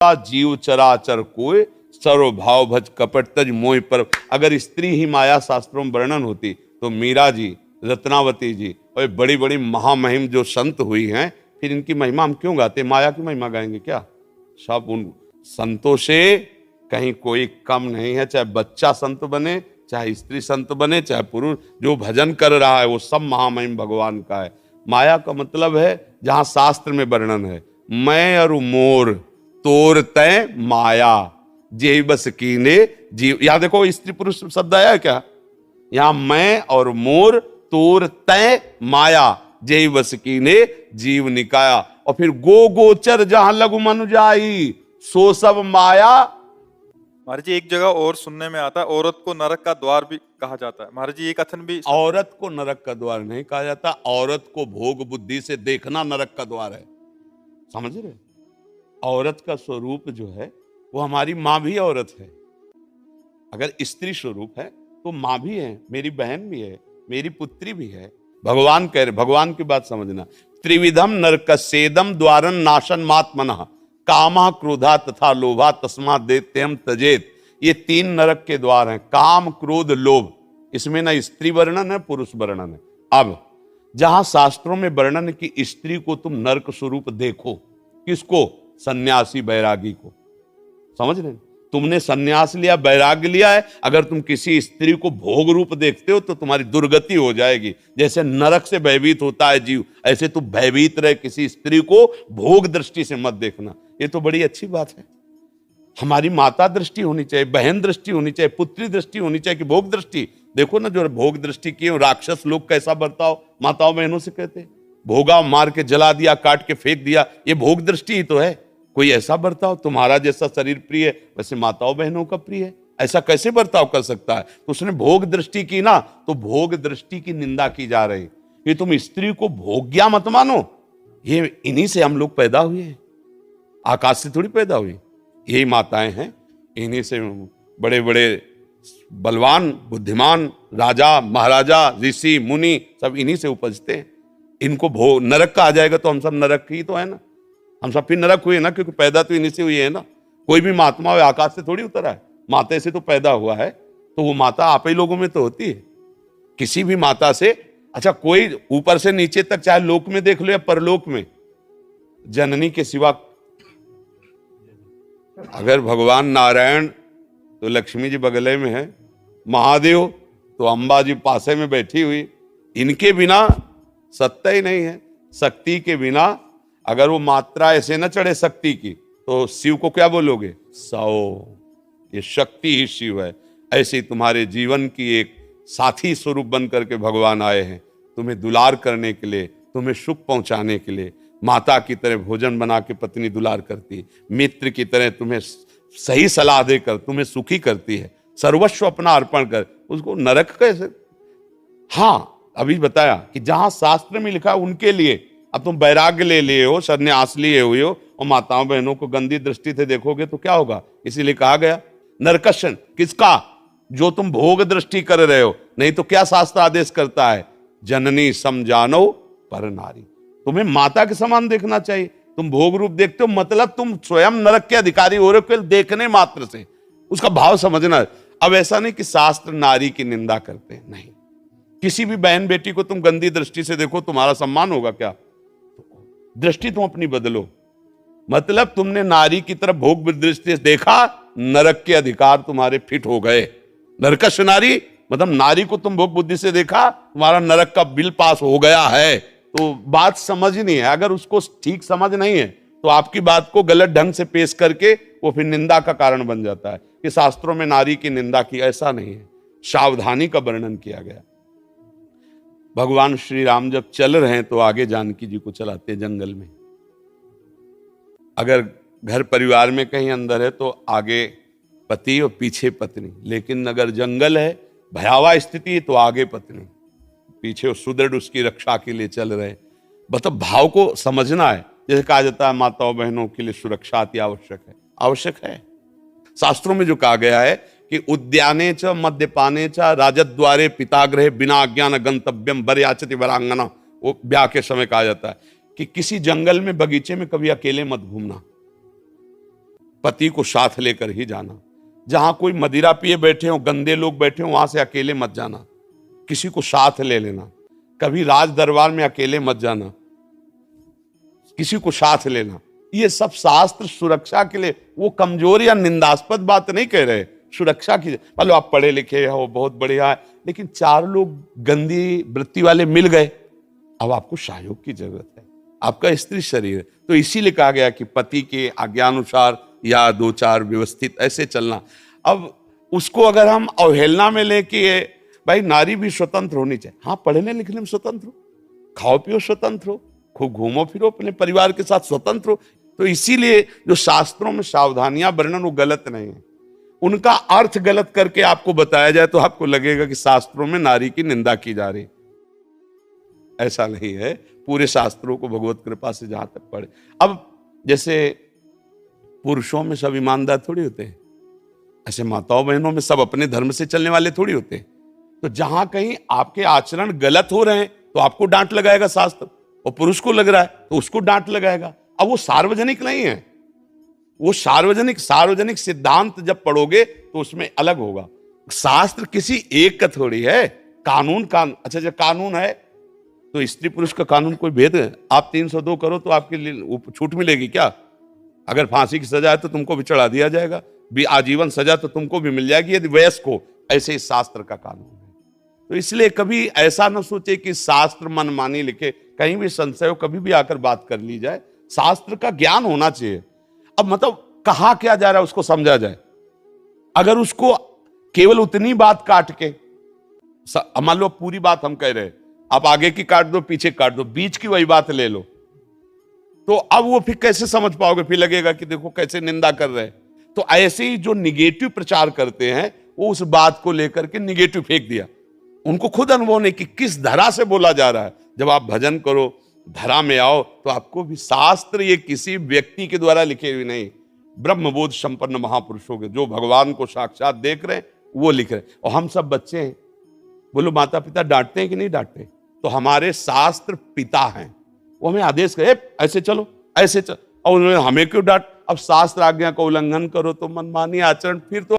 जीव चराचर कोय सर्वभाव भज कपट तज मोह पर। अगर स्त्री ही माया शास्त्रों में वर्णन होती तो मीरा जी, रत्नावती जी और बड़ी बड़ी महामहिम जो संत हुई हैं, फिर इनकी महिमा हम क्यों गाते? माया की महिमा गाएंगे क्या? सब उन संतों से कहीं कोई कम नहीं है। चाहे बच्चा संत बने, चाहे स्त्री संत बने, चाहे पुरुष, जो भजन कर रहा है वो सब महामहिम भगवान का है। माया का मतलब है जहां शास्त्र में वर्णन है, मैं और मोर तोर तय माया जे बस कीने जीव। यहां देखो स्त्री पुरुष शब्द आया है क्या? यहां मैं और मोर तोर तय माया जे बस कीने जीव निकाया। और फिर गो गोचर जहां लघु मनु जाई सो सब माया। महाराज जी एक जगह और सुनने में आता है औरत को नरक का द्वार भी कहा जाता है। महाराज जी ये कथन भी। औरत को नरक का द्वार नहीं कहा जाता, औरत को भोग बुद्धि से देखना नरक का द्वार है। समझ रहे? औरत का स्वरूप जो है वो हमारी माँ भी औरत है। अगर स्त्री स्वरूप है तो माँ भी है, मेरी बहन भी है, मेरी पुत्री भी है। भगवान कह रहे, भगवान की बात समझना। त्रिविधम नरकस्येदम द्वारन नाशन मात्मनः कामा क्रोधा तथा लोभा तस्मात् दैत्यम त्यजेत। ये तीन नरक के द्वार हैं, काम क्रोध लोभ। इसमें ना स्त्री वर्णन है पुरुष वर्णन है। अब जहां शास्त्रों में वर्णन की स्त्री को तुम नरक स्वरूप देखो, किसको? सन्यासी बैरागी को। समझ रहे? तुमने सन्यास लिया, वैराग्य लिया है, अगर तुम किसी स्त्री को भोग रूप देखते हो तो तुम्हारी दुर्गति हो जाएगी। जैसे नरक से भयभीत होता है जीव, ऐसे तुम भयभीत रहे, किसी स्त्री को भोग दृष्टि से मत देखना। ये तो बड़ी अच्छी बात है। हमारी माता दृष्टि होनी चाहिए, बहन दृष्टि होनी चाहिए, पुत्री दृष्टि होनी चाहिए कि भोग दृष्टि। देखो ना जो भोग दृष्टि किए राक्षस लोग कैसा बर्ताव माताओं बहनों से करते, भोगा मार के जला दिया, काट के फेंक दिया, ये भोग दृष्टि ही तो है। कोई ऐसा बर्ताव, तुम्हारा जैसा शरीर प्रिय है वैसे माताओं बहनों का प्रिय है, ऐसा कैसे बर्ताव कर सकता है? तो उसने भोग दृष्टि की ना, तो भोग दृष्टि की निंदा की जा रही। ये तुम स्त्री को भोग्या मत मानो, ये इन्हीं से हम लोग पैदा हुए हैं, आकाश से थोड़ी पैदा हुई। यही माताएं हैं, इन्हीं से बड़े बड़े बलवान बुद्धिमान राजा महाराजा ऋषि मुनि सब इन्हीं से उपजते हैं। इनको भोग नरक का आ जाएगा तो हम सब नरक ही तो है ना, हम सब फिर नरक हुए ना, क्योंकि पैदा तो इन्हीं से हुई है ना। कोई भी महात्मा हो आकाश से थोड़ी उतरा है, माता से तो पैदा हुआ है, तो वो माता आप ही लोगों में तो होती है। किसी भी माता से, अच्छा कोई ऊपर से नीचे तक चाहे लोक में देख लो या परलोक में, जननी के सिवा अगर भगवान नारायण तो लक्ष्मी जी बगले में है, महादेव तो अंबा जी पासे में बैठी हुई, इनके बिना सत्ता ही नहीं है। शक्ति के बिना अगर वो मात्रा ऐसे न चढ़े शक्ति की तो शिव को क्या बोलोगे? सौ। ये शक्ति ही शिव है। ऐसे ही तुम्हारे जीवन की एक साथी स्वरूप बन करके भगवान आए हैं, तुम्हें दुलार करने के लिए, तुम्हें सुख पहुंचाने के लिए। माता की तरह भोजन बना के पत्नी दुलार करती है, मित्र की तरह तुम्हें सही सलाह देकर तुम्हें सुखी करती है, सर्वस्व अपना अर्पण कर। उसको नरक कैसे? हाँ अभी बताया कि जहां शास्त्र में लिखा उनके लिए। अब तुम वैराग्य ले लिए हो, सन्यास लिए हुए हो और माताओं बहनों को गंदी दृष्टि से देखोगे तो क्या होगा? इसीलिए कहा गया नरकशन किसका? जो तुम भोग दृष्टि कर रहे हो। नहीं तो क्या शास्त्र आदेश करता है? जननी समझानो पर नारी। तुम्हें माता के समान देखना चाहिए। तुम भोग रूप देखते हो मतलब तुम स्वयं नरक के अधिकारी हो रहे हो केवल देखने मात्र से। उसका भाव समझना। अब ऐसा नहीं कि शास्त्र नारी की निंदा करते हैं, नहीं। किसी भी बहन बेटी को तुम गंदी दृष्टि से देखो, तुम्हारा सम्मान होगा क्या? दृष्टि तुम अपनी बदलो। मतलब तुमने नारी की तरफ भोग दृष्टि से देखा, नरक के अधिकार तुम्हारे फिट हो गए। नरकश नारी मतलब नारी को तुम भोग बुद्धि से देखा, तुम्हारा नरक का बिल पास हो गया है। तो बात समझनी है। अगर उसको ठीक समझ नहीं है तो आपकी बात को गलत ढंग से पेश करके वो फिर निंदा का कारण बन जाता है कि शास्त्रों में नारी की निंदा की। ऐसा नहीं है, सावधानी का वर्णन किया गया। भगवान श्री राम जब चल रहे हैं तो आगे जानकी जी को चलाते हैं जंगल में। अगर घर परिवार में कहीं अंदर है तो आगे पति और पीछे पत्नी, लेकिन अगर जंगल है भयावह स्थिति तो आगे पत्नी, पीछे सुदृढ़ उसकी रक्षा के लिए चल रहे। मतलब भाव को समझना है। जैसे कहा जाता है माताओं बहनों के लिए सुरक्षा अति आवश्यक है, आवश्यक है। शास्त्रों में जो कहा गया है कि उद्याने च मद्यपाने च राजद्वारे पितागृहे बिना अज्ञान गंतव्यम वरयाचति वरांगना, वो ब्याह के समय कहा जाता है कि किसी जंगल में बगीचे में कभी अकेले मत घूमना। पति को साथ लेकर ही जाना। जहां कोई मदिरा पिए बैठे हो, गंदे लोग बैठे हो, वहां से अकेले मत जाना, किसी को साथ ले लेना। कभी राज दरबार में अकेले मत जाना, किसी को साथ लेना। ये सब शास्त्र सुरक्षा के लिए, वो कमजोर या निंदास्पद बात नहीं कह रहे, सुरक्षा की। मतलब आप पढ़े लिखे हो, बहुत बढ़िया है, लेकिन 4 लोग गंदी वृत्ति वाले मिल गए, अब आपको सहयोग की जरूरत है, आपका स्त्री शरीर है। तो इसीलिए कहा गया कि पति के आज्ञानुसार या 2-4 व्यवस्थित ऐसे चलना। अब उसको अगर हम अवहेलना में ले कि भाई नारी भी स्वतंत्र होनी चाहिए, हाँ पढ़ने लिखने में स्वतंत्र हो, खाओ पियो स्वतंत्र हो, खूब घूमो फिरो अपने परिवार के साथ स्वतंत्र हो। तो इसीलिए जो शास्त्रों में सावधानियां वर्णन वो गलत नहीं है, उनका अर्थ गलत करके आपको बताया जाए तो आपको लगेगा कि शास्त्रों में नारी की निंदा की जा रही। ऐसा नहीं है, पूरे शास्त्रों को भगवत कृपा से जहां तक पढ़े। अब जैसे पुरुषों में सब ईमानदार थोड़ी होते हैं, ऐसे माताओं बहनों में सब अपने धर्म से चलने वाले थोड़ी होते हैं। तो जहां कहीं आपके आचरण गलत हो रहे हैं तो आपको डांट लगाएगा शास्त्र, और पुरुष को लग रहा है तो उसको डांट लगाएगा। अब वो सार्वजनिक नहीं है, वो सार्वजनिक सिद्धांत जब पढ़ोगे तो उसमें अलग होगा। शास्त्र किसी एक का थोड़ी है, कानून अच्छा जब कानून है तो स्त्री पुरुष का कानून कोई भेद है? आप 302 करो तो आपके लिए छूट मिलेगी क्या? अगर फांसी की सजा है तो तुमको भी चढ़ा दिया जाएगा, भी आजीवन सजा तो तुमको भी मिल जाएगी यदि वयस्क हो। ऐसे ही शास्त्र का कानून है। तो इसलिए कभी ऐसा न सोचे कि शास्त्र मनमानी लिखे, कहीं भी संशय हो कभी भी आकर बात कर ली जाए। शास्त्र का ज्ञान होना चाहिए। अब मतलब कहा क्या जा रहा है उसको समझा जाए। अगर उसको केवल उतनी बात काट के, मान लो पूरी बात हम कह रहे हैं, आप आगे की काट दो पीछे काट दो, बीच की वही बात ले लो, तो अब वो फिर कैसे समझ पाओगे? फिर लगेगा कि देखो कैसे निंदा कर रहे हैं। तो ऐसे ही जो निगेटिव प्रचार करते हैं वो उस बात को लेकर के निगेटिव फेंक दिया, उनको खुद अनुभव नहीं कि किस धरा से बोला जा रहा है। जब आप भजन करो, धरा में आओ, तो आपको भी शास्त्र ये किसी व्यक्ति के द्वारा लिखे हुए नहीं, ब्रह्मबोध संपन्न महापुरुषों के, जो भगवान को साक्षात देख रहे हैं वो लिख रहे हैं। और हम सब बच्चे हैं। बोलो माता पिता डांटते हैं कि नहीं डांटते? तो हमारे शास्त्र पिता हैं, वो हमें आदेश करे ऐसे चलो ऐसे चलो, और उन्होंने हमें क्यों डांट? अब शास्त्र आज्ञा का उल्लंघन करो तो मनमानी आचरण, फिर तो